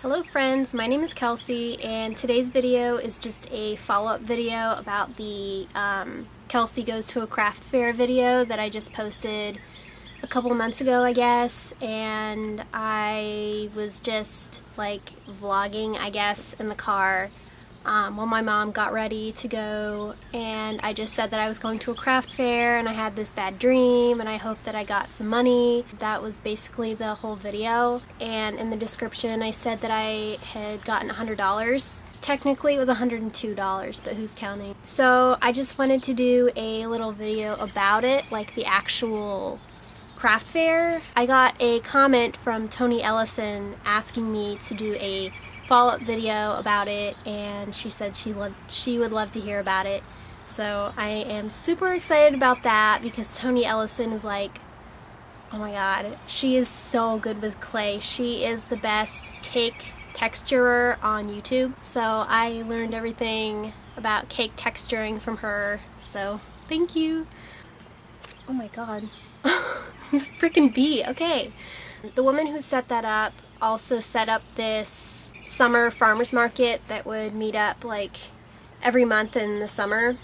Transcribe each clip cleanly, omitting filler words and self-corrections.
Hello friends, my name is Kelsey and today's video is just a follow-up video about the Kelsey Goes to a Craft Fair video that I just posted a couple months ago, I guess, and I was just like vlogging, I guess, in the car while my mom got ready to go, and I just said that I was going to a craft fair and I had this bad dream and I hoped that I got some money. That was basically the whole video, and in the description I said that I had gotten $100. Technically it was $102, but who's counting? So I just wanted to do a little video about it, like the actual craft fair. I got a comment from Tony Ellison asking me to do a follow-up video about it, and she said she would love to hear about it. So I am super excited about that because Tony Ellison is like, oh my god, she is so good with clay. She is the best cake texturer on YouTube. So I learned everything about cake texturing from her, so thank you. Oh my god. This freaking bee. Okay. The woman who set that up also set up this summer farmers market that would meet up like every month in the summer.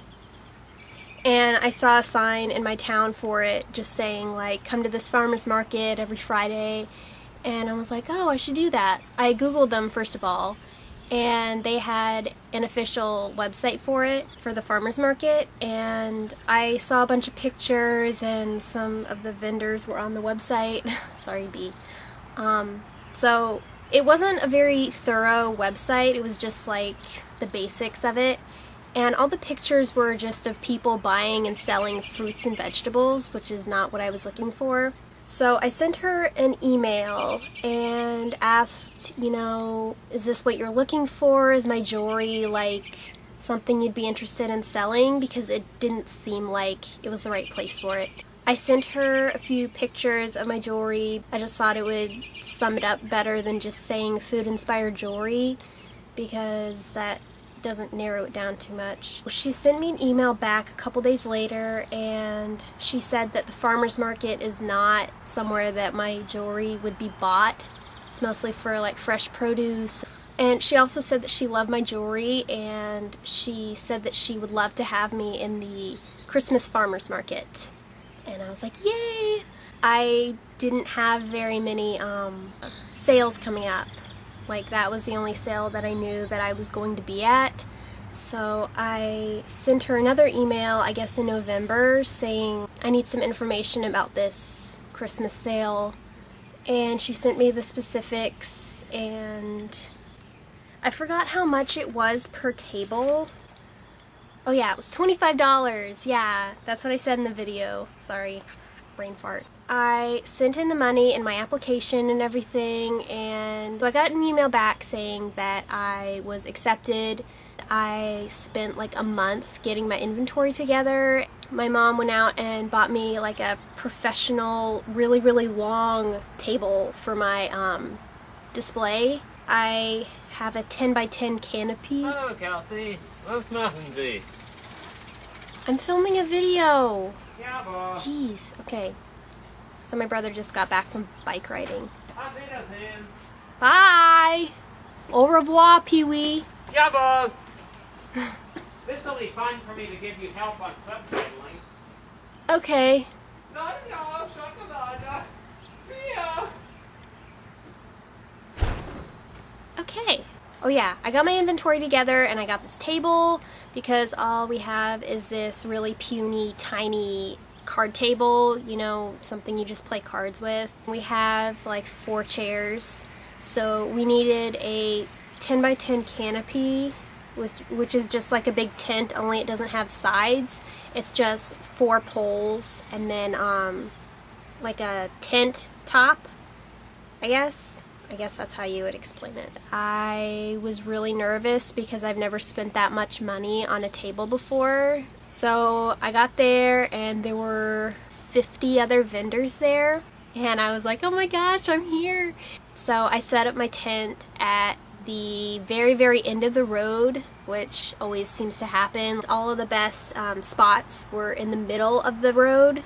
And I saw a sign in my town for it just saying like, come to this farmers market every Friday. And I was like, oh, I should do that. I googled them first of all, and they had an official website for it, for the farmers market, and I saw a bunch of pictures and some of the vendors were on the website. Sorry, B. So it wasn't a very thorough website, it was just like the basics of it, and all the pictures were just of people buying and selling fruits and vegetables, which is not what I was looking for. So I sent her an email and asked, you know, is this what you're looking for? Is my jewelry like something you'd be interested in selling? Because it didn't seem like it was the right place for it. I sent her a few pictures of my jewelry. I just thought it would sum it up better than just saying food-inspired jewelry, because that doesn't narrow it down too much. She sent me an email back a couple days later, and she said that the farmers market is not somewhere that my jewelry would be bought. It's mostly for like fresh produce. And she also said that she loved my jewelry, and she said that she would love to have me in the Christmas farmers market. And I was like, yay! I didn't have very many sales coming up. Like, that was the only sale that I knew that I was going to be at. So I sent her another email, I guess in November, saying I need some information about this Christmas sale. And she sent me the specifics, and I forgot how much it was per table. Oh yeah, it was $25. Yeah, that's what I said in the video. Sorry, brain fart. I sent in the money and my application and everything, and I got an email back saying that I was accepted. I spent like a month getting my inventory together. My mom went out and bought me like a professional, really, really long table for my display. I have a 10 by 10 canopy. Hello, Kelsey. What's muffin be? I'm filming a video. Yeah, boy. Jeez. Okay. So my brother just got back from bike riding. Auf Wiedersehen. Bye! Au revoir, Pee-wee. Yeah, boy. This will be fun for me to give you help on subtitling. Okay. No, chocolate. Yeah. Okay. Oh yeah, I got my inventory together and I got this table because all we have is this really puny, tiny card table, you know, something you just play cards with. We have like 4 chairs, so we needed a 10 by 10 canopy, which is just like a big tent, only it doesn't have sides. It's just 4 poles and then like a tent top, I guess that's how you would explain it. I was really nervous because I've never spent that much money on a table before. So I got there and there were 50 other vendors there, and I was like, oh my gosh, I'm here. So I set up my tent at the very, very end of the road, which always seems to happen. All of the best spots were in the middle of the road.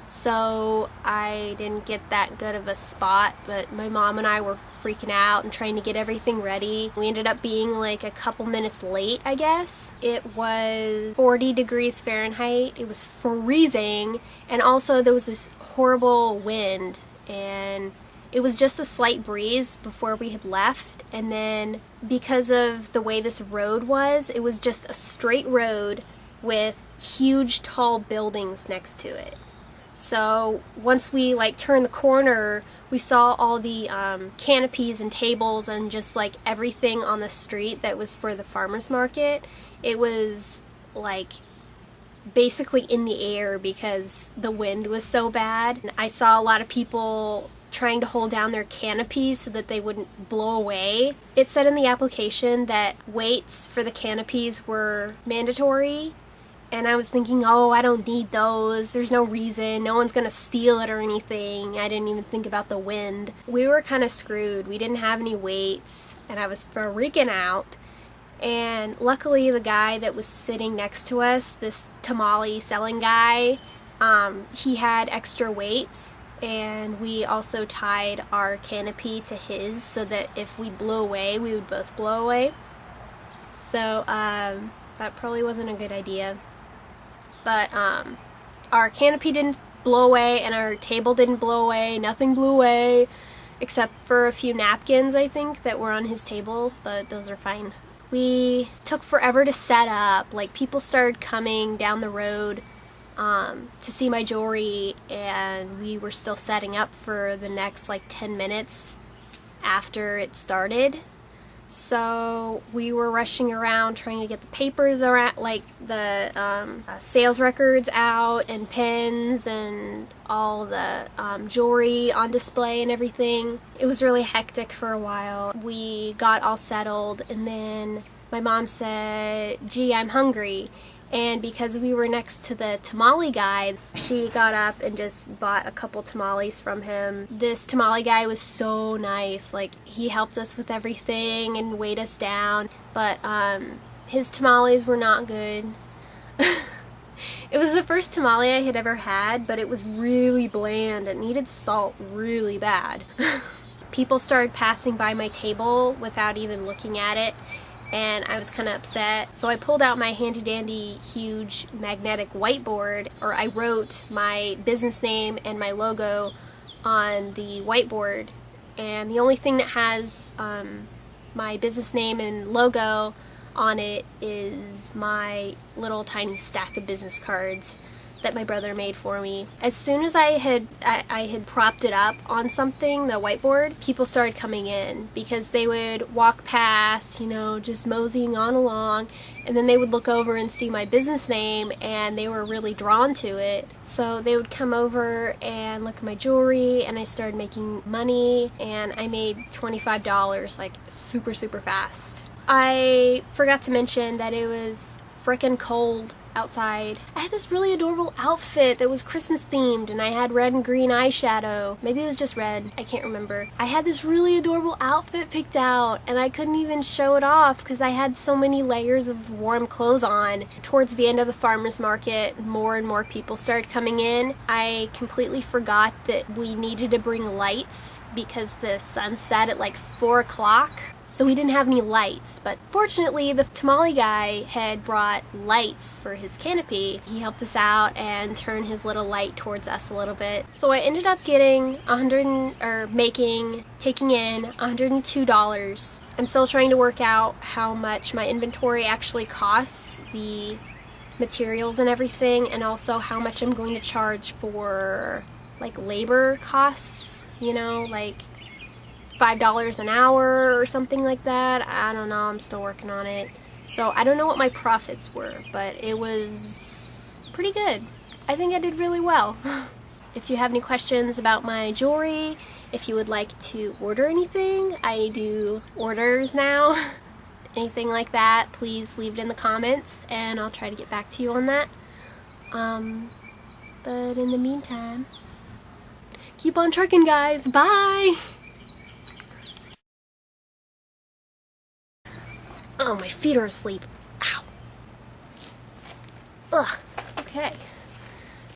so I didn't get that good of a spot, but my mom and I were freaking out and trying to get everything ready. We ended up being like a couple minutes late, I guess. It was 40 degrees Fahrenheit. It was freezing, and also there was this horrible wind, and it was just a slight breeze before we had left, and then because of the way this road was, it was just a straight road with huge tall buildings next to it. So once we like turned the corner, we saw all the canopies and tables and just like everything on the street that was for the farmers market. It was like basically in the air because the wind was so bad. I saw a lot of people trying to hold down their canopies so that they wouldn't blow away. It said in the application that weights for the canopies were mandatory, and I was thinking, oh, I don't need those. There's no reason. No one's gonna steal it or anything. I didn't even think about the wind. We were kind of screwed. We didn't have any weights, and I was freaking out. And luckily, the guy that was sitting next to us, this tamale selling guy, he had extra weights, and we also tied our canopy to his so that if we blew away, we would both blow away. So that probably wasn't a good idea. But our canopy didn't blow away, and our table didn't blow away. Nothing blew away except for a few napkins, I think, that were on his table, but those are fine. We took forever to set up. Like, people started coming down the road to see my jewelry, and we were still setting up for the next like 10 minutes after it started. So we were rushing around trying to get the papers around, like the sales records out, and pins and all the jewelry on display and everything. It was really hectic for a while. We got all settled, and then my mom said, "Gee, I'm hungry." And because we were next to the tamale guy, she got up and just bought a couple tamales from him. This tamale guy was so nice. Like, he helped us with everything and weighed us down. But his tamales were not good. It was the first tamale I had ever had, but it was really bland. It needed salt really bad. People started passing by my table without even looking at it, and I was kind of upset. So I pulled out my handy dandy huge magnetic whiteboard, or I wrote my business name and my logo on the whiteboard, and the only thing that has my business name and logo on it is my little tiny stack of business cards that my brother made for me. As soon as I had propped it up on something, the whiteboard, people started coming in because they would walk past, you know, just moseying on along, and then they would look over and see my business name, and they were really drawn to it. So they would come over and look at my jewelry, and I started making money, and I made $25 like super fast. I forgot to mention that it was frickin' cold outside. I had this really adorable outfit that was Christmas themed, and I had red and green eyeshadow. Maybe it was just red, I can't remember. I had this really adorable outfit picked out, and I couldn't even show it off because I had so many layers of warm clothes on. Towards the end of the farmer's market, more and more people started coming in. I completely forgot that we needed to bring lights because the sun set at like 4 o'clock. So we didn't have any lights, but fortunately the tamale guy had brought lights for his canopy. He helped us out and turned his little light towards us a little bit. So I ended up getting taking in $102. I'm still trying to work out how much my inventory actually costs, the materials and everything, and also how much I'm going to charge for like labor costs, you know, like $5 an hour or something like that. I don't know, I'm still working on it. So I don't know what my profits were, but it was pretty good. I think I did really well. If you have any questions about my jewelry, if you would like to order anything, I do orders now. Anything like that, please leave it in the comments and I'll try to get back to you on that. But in the meantime, keep on trucking, guys. Bye! Oh, my feet are asleep. Ow. Ugh. Okay.